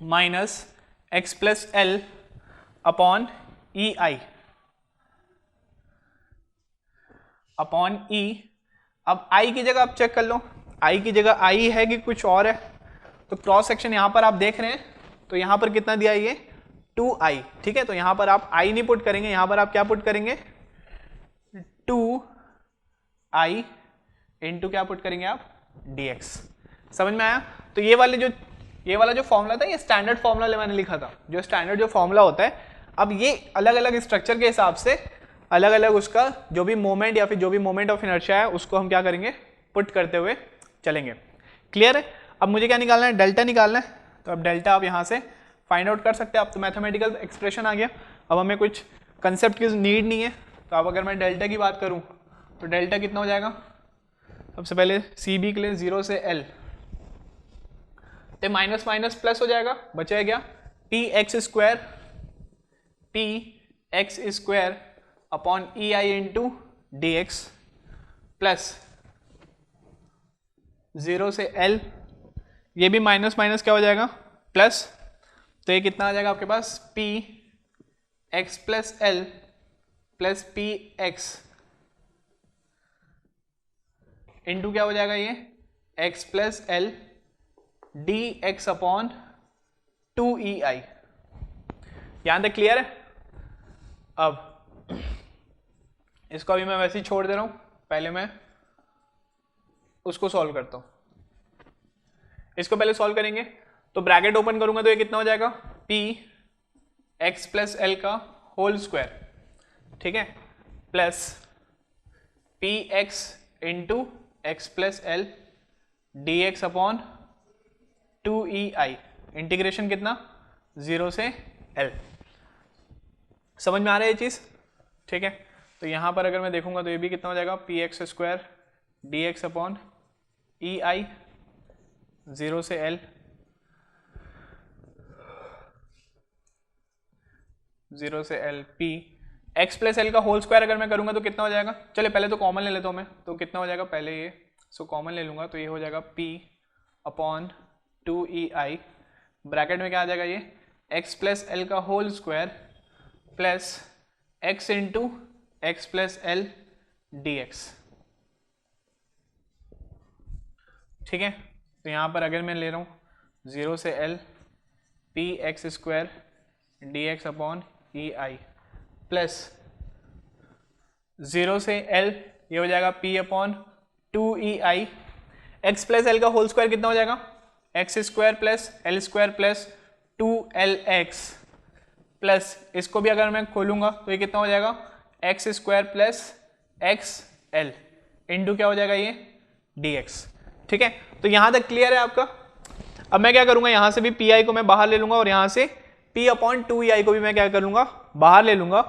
minus X plus L upon E I upon E. अब i की जगह आप चेक कर लो, i की जगह i है कि कुछ और है। तो क्रॉस सेक्शन यहां पर आप देख रहे हैं, तो यहां पर कितना दिया है ये 2i। ठीक है, तो यहां पर आप i नहीं पुट करेंगे, यहां पर आप क्या पुट करेंगे 2i इंटू क्या पुट करेंगे आप dx। समझ में आया? तो ये वाला जो फॉर्मूला था, ये स्टैंडर्ड फॉर्मूला मैंने लिखा था, जो स्टैंडर्ड जो फॉर्मूला होता है। अब ये अलग अलग स्ट्रक्चर के हिसाब से अलग अलग उसका जो भी मोमेंट या फिर जो भी मोमेंट ऑफ इनर्शिया है उसको हम क्या करेंगे पुट करते हुए चलेंगे। क्लियर है? अब मुझे क्या निकालना है, डेल्टा निकालना है। तो अब डेल्टा आप यहाँ से फाइंड आउट कर सकते हैं। अब तो मैथमेटिकल एक्सप्रेशन आ गया, अब हमें कुछ कंसेप्ट की नीड नहीं है। तो अब अगर मैं डेल्टा की बात करूँ तो डेल्टा कितना हो जाएगा, सबसे पहले सी बी के लिए 0 से एल, तो माइनस माइनस प्लस हो जाएगा, बचेगा क्या P X square upon E I into D X plus 0 से एल, ये भी माइनस माइनस क्या हो जाएगा प्लस, तो ये कितना आ जाएगा आपके पास P X plus L plus P X into क्या हो जाएगा ये x plus L D X upon 2ei। यहां तक क्लियर है? अब इसको अभी मैं वैसे ही छोड़ दे रहा हूं, पहले मैं उसको सॉल्व करता हूं। इसको पहले सॉल्व करेंगे तो ब्रैकेट ओपन करूंगा तो ये कितना हो जाएगा p x प्लस एल का होल स्क्वायर, ठीक है, plus P X into X plus L D X upon 2ei, integration कितना 0 से l। समझ में आ रहा है ये चीज? ठीक है, तो यहां पर अगर मैं देखूंगा तो ये भी कितना हो जाएगा P X square D X upon E I 0 से l, 0 से l p x plus L का होल स्क्वायर अगर मैं करूंगा तो कितना हो जाएगा, चले पहले तो कॉमन ले लेता हूं मैं, तो कितना हो जाएगा पहले ये सो कॉमन ले लूंगा, तो ये हो जाएगा p अपॉन 2ei, ब्रैकेट में क्या आ जाएगा ये x प्लस एल का whole square plus x into X plus L D X. ठीक है, तो यहां पर अगर मैं ले रहा हूं 0 से l P X square D X upon E I plus 0 से l, ये हो जाएगा p upon 2ei, x plus L का होल स्क्वायर कितना हो जाएगा X square plus L square plus 2lx plus इसको भी अगर मैं खोलूंगा तो ये कितना हो जाएगा X square plus x L into क्या हो जाएगा ये dx। ठीक है, तो यहां तक क्लियर है आपका? अब मैं क्या करूंगा, यहां से भी पी आई को मैं बाहर ले लूंगा और यहां से p अपॉन 2ei को भी मैं क्या कर लूंगा बाहर ले लूंगा,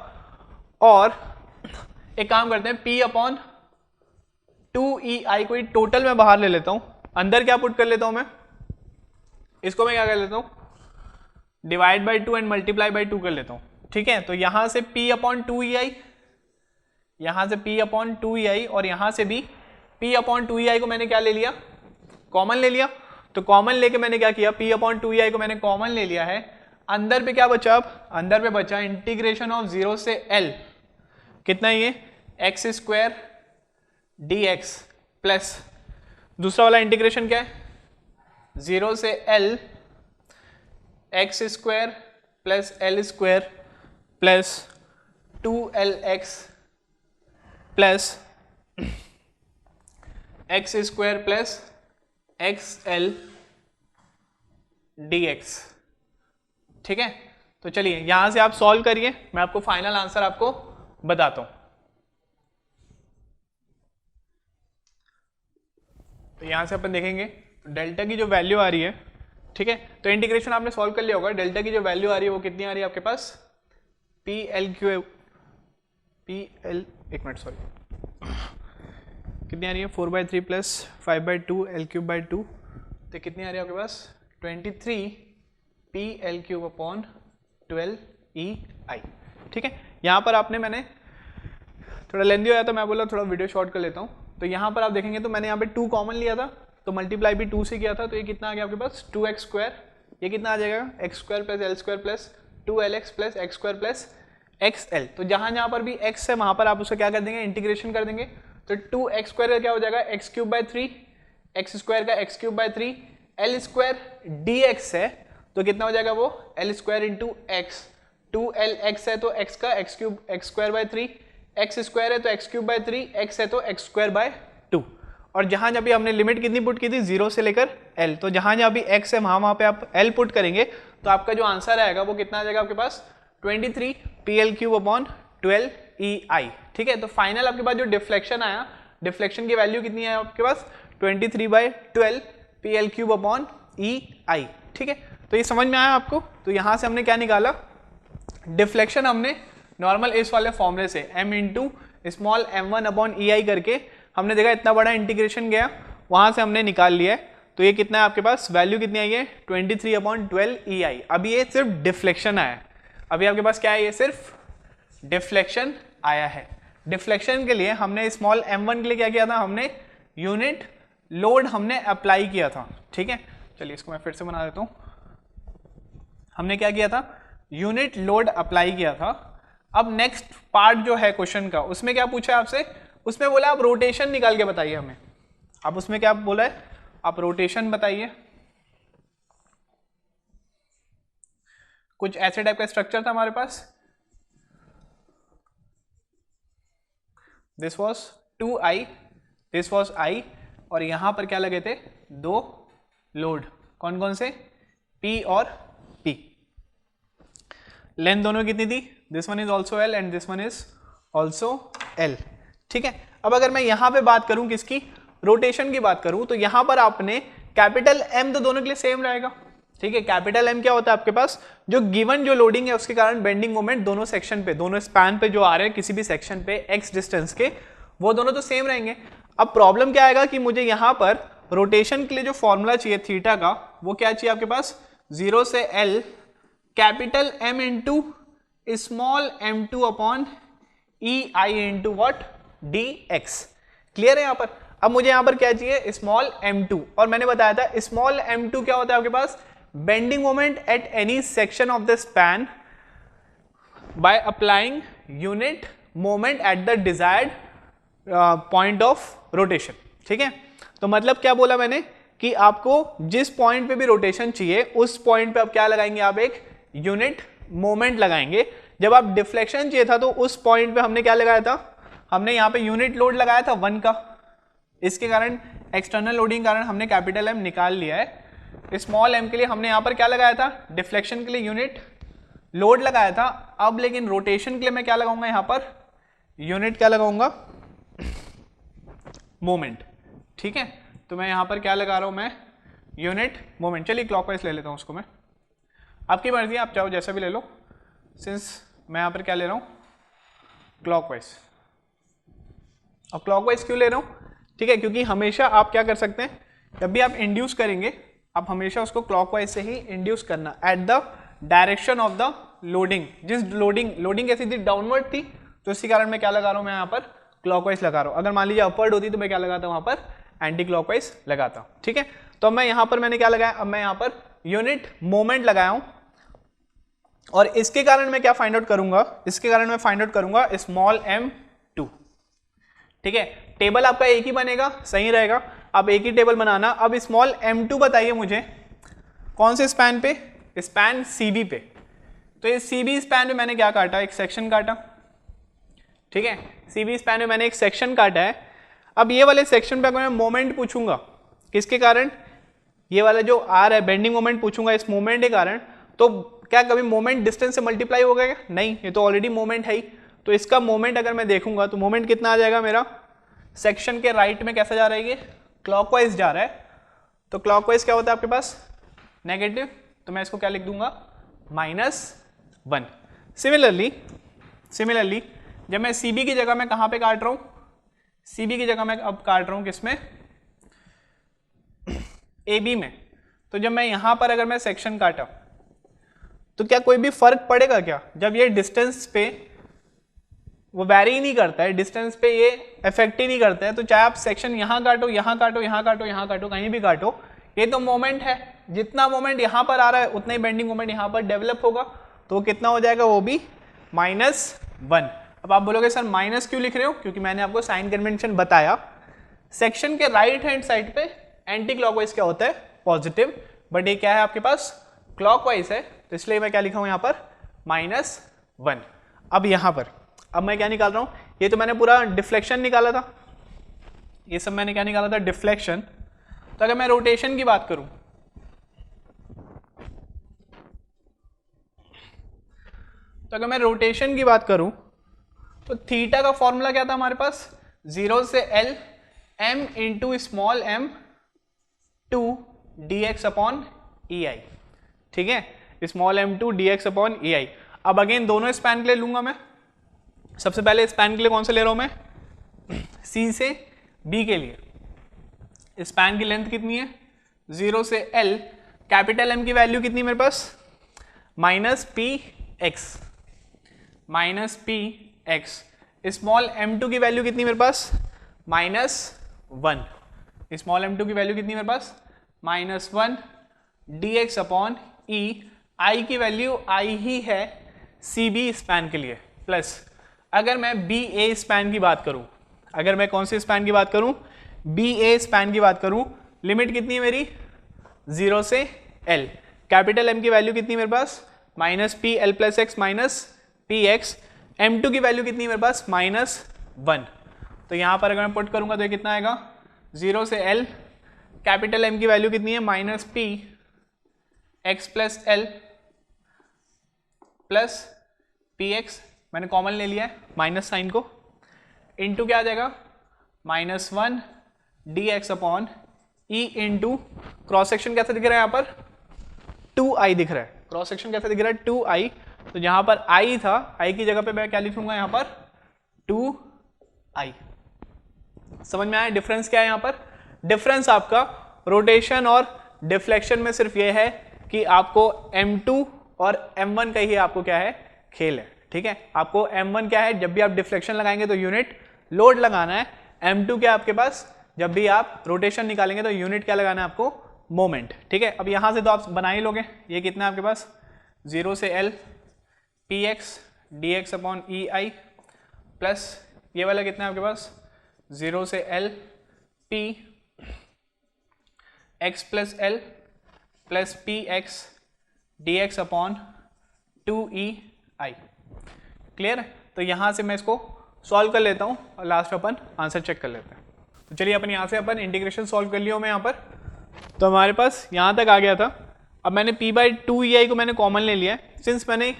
और एक काम करते हैं p अपॉन 2ei को टोटल मैं बाहर ले लेता हूं, अंदर क्या पुट कर लेता हूं मैं, इसको मैं क्या कर लेता हूं divide by 2 and multiply by 2 कर लेता हूं। ठीक है, तो यहां से p अपॉन 2ei, यहां से p अपॉन 2ei और यहां से भी p अपॉन 2ei को मैंने क्या ले लिया कॉमन ले लिया। तो कॉमन लेके मैंने क्या किया p अपॉन 2ei को मैंने कॉमन ले लिया है, अंदर पे क्या बचा, अब अंदर पे बचा इंटीग्रेशन ऑफ 0 से l, कितना ये एक्स स्क्वायर dx प्लस दूसरा वाला इंटीग्रेशन क्या है, 0 से l x square plus l square plus 2lx plus x square plus xl dx। ठीक है, तो चलिए यहां से आप सॉल्व करिए, मैं आपको फाइनल आंसर आपको बताता हूं। तो यहां से अपन देखेंगे डेल्टा की जो वैल्यू आ रही है, ठीक है, तो इंटीग्रेशन आपने सॉल्व कर लिया होगा। डेल्टा की जो वैल्यू आ रही है वो कितनी आ रही है आपके पास, एक मिनट सॉरी, कितनी आ रही है 4/3 प्लस 5/2 L3/2, तो कितनी आ रही है आपके पास 23 PL3/12EI। ठीक है, यहाँ पर आपने, मैंने थोड़ा लेंदी हो जाता, मैं बोला थोड़ा वीडियो शॉर्ट कर लेता हूँ। तो यहाँ पर आप देखेंगे तो मैंने यहाँ पे 2 कॉमन लिया था, तो मल्टीप्लाई भी 2 से किया था, तो ये कितना आ गया आपके पास 2x स्क्वायर, ये कितना आ जाएगा x square plus l square plus 2lx plus x square plus xl। तो जहाँ पर भी x है वहाँ पर आप उसका क्या कर देंगे, इंटीग्रेशन कर देंगे। तो 2x स्क्वायर का क्या हो जाएगा x³ x स्क्वायर का x³ l स्क्वायर dx है, तो कितना हो जाएगा वो l square into x, 2lx है तो x का x³ x स्क्वायर है तो x³ x है तो x²/2। और जहां जब भी हमने लिमिट कितनी पुट की थी 0 से लेकर l, तो जहां जहां भी x है वहां पे आप l पुट करेंगे, तो आपका जो आंसर आएगा वो कितना आ जाएगा आपके पास 23 PL3/12EI। ठीक है, तो फाइनल आपके पास जो डिफ्लेक्शन आया, डिफ्लेक्शन की वैल्यू कितनी है आपके पास 23/12 PL3/EI। ठीक है, तो ये समझ में आया आपको। तो यहां से हमने क्या निकाला, डिफ्लेक्शन हमने नॉर्मल इस वाले फॉर्मूले से m इंटू स्मॉल m1/EI करके हमने देखा इतना बड़ा इंटीग्रेशन गया, वहां से हमने निकाल लिया है। तो ये कितना है आपके पास, वैल्यू कितनी आई है 23/12EI। अभी ये सिर्फ डिफ्लेक्शन आया है, अभी आपके पास क्या है, ये सिर्फ डिफ्लेक्शन आया है। डिफ्लेक्शन के लिए हमने स्मॉल m1 के लिए क्या किया था, हमने यूनिट लोड हमने अप्लाई किया था। ठीक है, चलिए इसको मैं फिर से बना देता हूं। हमने क्या किया था, यूनिट लोड अप्लाई किया था। अब नेक्स्ट पार्ट जो है क्वेश्चन का, उसमें क्या पूछा है आपसे, उसमें बोला आप रोटेशन निकाल के बताइए हमें। अब उसमें क्या बोला है, आप रोटेशन बताइए। कुछ ऐसे टाइप का स्ट्रक्चर था हमारे पास, this was 2i, this was i, और यहां पर क्या लगे थे 2 लोड, कौन कौन से, P और P। लेंथ दोनों कितनी थी, this one is also L and this one is also L। ठीक है, अब अगर मैं यहां पे बात करूं किसकी, रोटेशन की बात करूं, तो यहां पर आपने कैपिटल M तो दोनों के लिए सेम रहेगा। ठीक है, कैपिटल M क्या होता है आपके पास, जो गिवन जो लोडिंग है उसके कारण बेंडिंग मोमेंट दोनों सेक्शन पे, दोनों स्पैन पे जो आ रहे हैं किसी भी सेक्शन पे x डिस्टेंस के, वो दोनों तो सेम रहेंगे। अब प्रॉब्लम क्या आएगा कि मुझे यहां पर रोटेशन के लिए जो फॉर्मूला चाहिए थीटा का, वो क्या चाहिए आपके पास 0 से L capital M into small m2/EI into what dx। Clear है यहां पर। अब मुझे यहां पर क्या चाहिए, स्मॉल m2, और मैंने बताया था स्मॉल m2 क्या होता है आपके पास, bending moment at any section of the span by applying unit moment at the desired point of rotation. ठीक है, तो मतलब क्या बोला मैंने कि आपको जिस पॉइंट पे भी रोटेशन चाहिए उस पॉइंट पे आप क्या लगाएंगे, आप एक यूनिट मोमेंट लगाएंगे। जब आप डिफ्लेक्शन चाहिए था तो उस पॉइंट पे हमने क्या लगाया था, हमने यहाँ पे यूनिट लोड लगाया था 1 का, इसके कारण एक्सटर्नल लोडिंग के कारण हमने कैपिटल M निकाल लिया है। स्मॉल m के लिए हमने यहाँ पर क्या लगाया था, डिफ्लेक्शन के लिए यूनिट लोड लगाया था। अब लेकिन रोटेशन के लिए मैं क्या लगाऊंगा, यहाँ पर यूनिट क्या लगाऊंगा, मोमेंट। ठीक है, तो मैं यहाँ पर क्या लगा रहा हूँ, मैं यूनिट मोमेंट। चलिए क्लॉकवाइज ले लेता हूँ उसको मैं, आपकी मर्जी, आप चाहो जैसा भी ले लो, सिंस मैं यहाँ पर क्या ले रहा हूँ क्लॉकवाइज। और क्लॉकवाइज क्यों ले रहा हूँ, ठीक है, क्योंकि हमेशा आप क्या कर सकते हैं, जब भी आप इंड्यूस करेंगे आप हमेशा उसको क्लॉकवाइज से ही इंड्यूस करना at the direction of the loading. जिस लोडिंग कैसी थी, डाउनवर्ड थी, तो इसी कारण मैं क्या लगा रहा हूँ, मैं यहाँ पर क्लॉकवाइज लगा रहा हूँ। अगर मान लीजिए अपवर्ड होती तो मैं क्या लगाता वहाँ पर एंटी क्लॉकवाइज लगाता हूँ। ठीक है, तो मैं यहाँ पर मैंने क्या लगाया, अब मैं यहाँ पर यूनिट मोमेंट लगाया हूँ, और इसके कारण मैं क्या फाइंड आउट करूंगा, इसके कारण मैं फाइंड आउट करूंगा स्मॉल m2। ठीक है, टेबल आपका एक ही बनेगा, सही रहेगा, आप एक ही टेबल बनाना। अब स्मॉल m2 बताइए मुझे कौन से स्पैन पे, स्पैन CB पे। तो ये CB स्पैन में मैंने क्या काटा, एक सेक्शन काटा, ठीक है, CB स्पैन में मैंने एक सेक्शन काटा है। अब ये वाले सेक्शन पे अगर मैं मोमेंट पूछूंगा किसके कारण, ये वाला जो आ रहा है बेंडिंग मोमेंट पूछूंगा इस मोमेंट के कारण, तो क्या कभी मोमेंट डिस्टेंस से मल्टीप्लाई हो गया? नहीं, ये तो ऑलरेडी मोमेंट है ही। तो इसका मोमेंट अगर मैं देखूंगा तो मोमेंट कितना आ जाएगा मेरा, सेक्शन के राइट में कैसा जा रहा है, ये क्लॉकवाइज जा रहा है। तो क्लॉकवाइज क्या होता है आपके पास, नेगेटिव, तो मैं इसको क्या लिख दूंगा, -1। सिमिलरली जब मैं CB की जगह मैं कहां पे काट रहा हूं, CB की जगह मैं अब काट रहा हूं किसमें, AB में। तो जब मैं यहां पर अगर मैं सेक्शन काटा तो क्या कोई भी फर्क पड़ेगा क्या, जब ये डिस्टेंस पे वो वैरी ही नहीं करता है, डिस्टेंस पे ये इफेक्ट ही नहीं करता है, तो चाहे आप सेक्शन यहां काटो, यहां काटो, यहां काटो, यहां काटो, कहीं भी काटो, ये तो मोमेंट है, जितना मोमेंट यहां पर आ रहा है उतना ही बेंडिंग मोमेंट यहां पर डेवलप होगा, तो कितना हो जाएगा, वो भी -1। अब आप बोलोगे सर माइनस क्यों लिख रहे हो, क्योंकि मैंने आपको साइन कन्वेंशन बताया, सेक्शन के राइट हैंड साइड पे एंटी क्लॉकवाइज क्या होता है, पॉजिटिव, बट ये क्या है आपके पास, क्लॉकवाइज है, तो इसलिए मैं क्या लिखा हूं यहां पर, -1। अब यहां पर अब मैं क्या निकाल रहा हूं, ये तो मैंने पूरा डिफ्लेक्शन निकाला था, ये सब मैंने क्या निकाला था, डिफ्लेक्शन। तो अगर मैं रोटेशन की बात करूं, तो थीटा का फॉर्मूला क्या था हमारे पास, 0 से L m into small m 2 dx upon EI, ठीक है, small m2 dx upon EI। अब अगेन दोनों स्पैन के लिए लूंगा मैं, सबसे पहले स्पैन के लिए कौन सा ले रहा हूं मैं, C से B के लिए स्पैन की लेंथ कितनी है, 0 से L, कैपिटल M की वैल्यू कितनी है मेरे पास, -px, स्मॉल m2 की वैल्यू कितनी मेरे पास, -1, स्मॉल m2 की वैल्यू कितनी मेरे पास, -1 dx अपॉन E, I की वैल्यू I ही है CB स्पैन के लिए, प्लस अगर मैं BA स्पैन की बात करूं, अगर मैं कौन सी स्पैन की बात करूं, BA स्पैन की बात करूं, लिमिट कितनी है मेरी, 0 से L, कैपिटल M की वैल्यू कितनी मेरे पास, -PL plus x minus PX, M2 की वैल्यू कितनी है मेरे पास, -1। तो यहां पर अगर मैं पुट करूंगा तो ये कितना आएगा, 0 से L, कैपिटल M की वैल्यू कितनी है, -PX plus L plus PX, मैंने कॉमन ले लिया है माइनस साइन को, इंटू क्या आ जाएगा, -1 dx upon E into cross section कैसा दिख रहा है यहाँ पर, 2i दिख रहा है, क्रॉस सेक्शन कैसा दिख रहा है, 2i, तो जहां पर i था, i की जगह पे मैं क्या लिखूंगा यहाँ पर, 2i। समझ में आया डिफरेंस क्या है यहाँ पर, डिफरेंस आपका रोटेशन और डिफ्लेक्शन में सिर्फ ये है कि आपको m2 और m1 का ही आपको क्या है, खेल है, ठीक है, आपको m1 क्या है, जब भी आप डिफ्लेक्शन लगाएंगे तो यूनिट लोड लगाना है, m2 क्या आपके पास, जब भी आप रोटेशन निकालेंगे तो यूनिट क्या लगाना है आपको, मोमेंट, ठीक है। अब यहां से तो आप बना ही लोगे, ये कितना है आपके पास, 0 से L px dx upon EI plus ये वाला कितना है आपके पास, 0 से L p x plus L plus px dx upon 2EI, clear है। तो यहां से मैं इसको सॉल्व कर लेता हूं और लास्ट में अपन आंसर चेक कर लेते हैं। तो चलिए अपन यहां से अपन इंटीग्रेशन सॉल्व कर लिया मैं यहाँ पर, तो हमारे पास यहाँ तक आ गया था। अब मैंने p/2EI को मैंने कॉमन ले लिया है, सिंस मैंने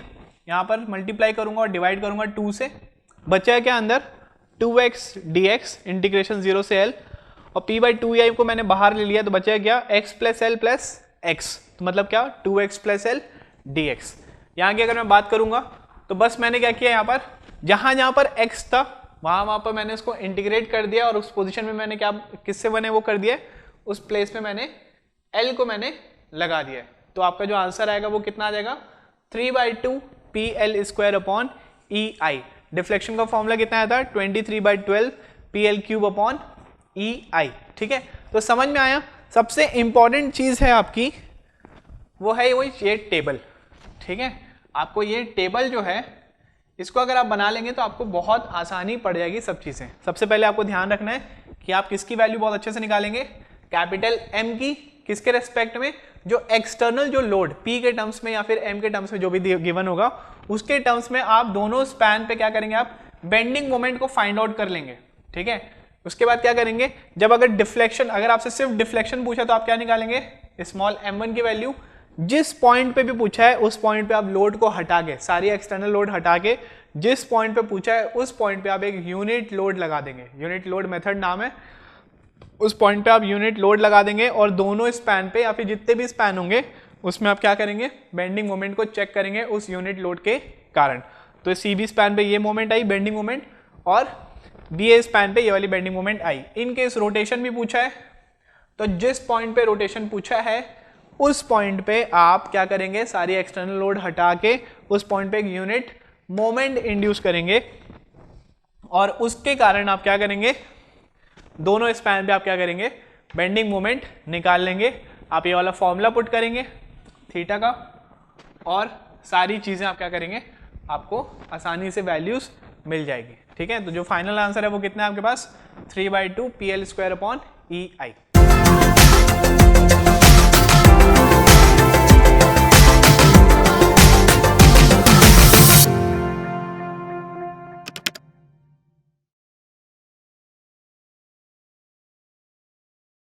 यहाँ पर मल्टीप्लाई करूंगा और डिवाइड करूंगा 2 से, बचा है क्या अंदर, 2x dx इंटीग्रेशन 0 से L, और p/2EI को मैंने बाहर ले लिया, तो बचा है क्या, x plus L plus x, तो मतलब क्या, 2x प्लस L dx। यहाँ की अगर मैं बात करूंगा तो बस मैंने क्या किया, यहाँ पर जहां पर x था वहां पर मैंने इसको इंटीग्रेट कर दिया, और उस पोजीशन में मैंने क्या, किससे बने वो कर दिया, उस प्लेस में मैंने L को मैंने लगा दिया। तो आपका जो आंसर आएगा वो कितना आ जाएगा, 3/2 PL square upon EI। Deflection का फॉर्मूला कितना आया था, 23/12 PL क्यूब अपॉन EI, ठीक है। तो समझ में आया, सबसे इंपॉर्टेंट चीज है आपकी वो है ये टेबल, ठीक है। आपको ये टेबल जो है इसको अगर आप बना लेंगे तो आपको बहुत आसानी पड़ जाएगी सब चीजें। सबसे पहले आपको ध्यान रखना है कि आप किसकी वैल्यू बहुत अच्छे से निकालेंगे, कैपिटल एम की, किसके रेस्पेक्ट में, जो एक्सटर्नल जो लोड पी के टर्म्स में या फिर एम के टर्म्स में जो भी गिवन होगा उसके टर्म्स में आप दोनों स्पैन पे क्या करेंगे, आप बेंडिंग मोमेंट को फाइंड आउट कर लेंगे। ठीक है, उसके बाद क्या करेंगे, जब अगर डिफ्लेक्शन, अगर आपसे सिर्फ डिफ्लेक्शन पूछा तो आप क्या निकालेंगे, स्मॉल m1 की वैल्यू, जिस पॉइंट पे भी पूछा है उस पॉइंट पे आप लोड को हटा के, सारी एक्सटर्नल लोड हटा के जिस पॉइंट पे पूछा है उस पॉइंट पे आप एक यूनिट लोड लगा देंगे, यूनिट लोड मेथड नाम है, उस पॉइंट पे आप यूनिट लोड लगा देंगे और दोनों स्पैन पे या फिर जितने भी स्पैन होंगे उसमें आप क्या करेंगे, बेंडिंग मोमेंट को चेक करेंगे उस यूनिट लोड के कारण। तो सी बी स्पैन पे ये मोमेंट आई बेंडिंग मोमेंट, और बी ए स्पैन पे ये वाली bending moment I. In case rotation भी पूछा है तो जिस पॉइंट पे रोटेशन पूछा है उस पॉइंट पे आप क्या करेंगे, सारी एक्सटर्नल लोड हटा के उस पॉइंट पे एक यूनिट मोमेंट इंड्यूस करेंगे और उसके कारण आप क्या करेंगे, दोनों स्पैन पे आप क्या करेंगे, बेंडिंग मोमेंट निकाल लेंगे। आप ये वाला फॉर्मूला पुट करेंगे थीटा का और सारी चीजें आप क्या करेंगे, आपको आसानी से वैल्यूज मिल जाएगी। ठीक है, तो जो फाइनल आंसर है वो कितना है आपके पास, 3/2 PL² अपॉन EI।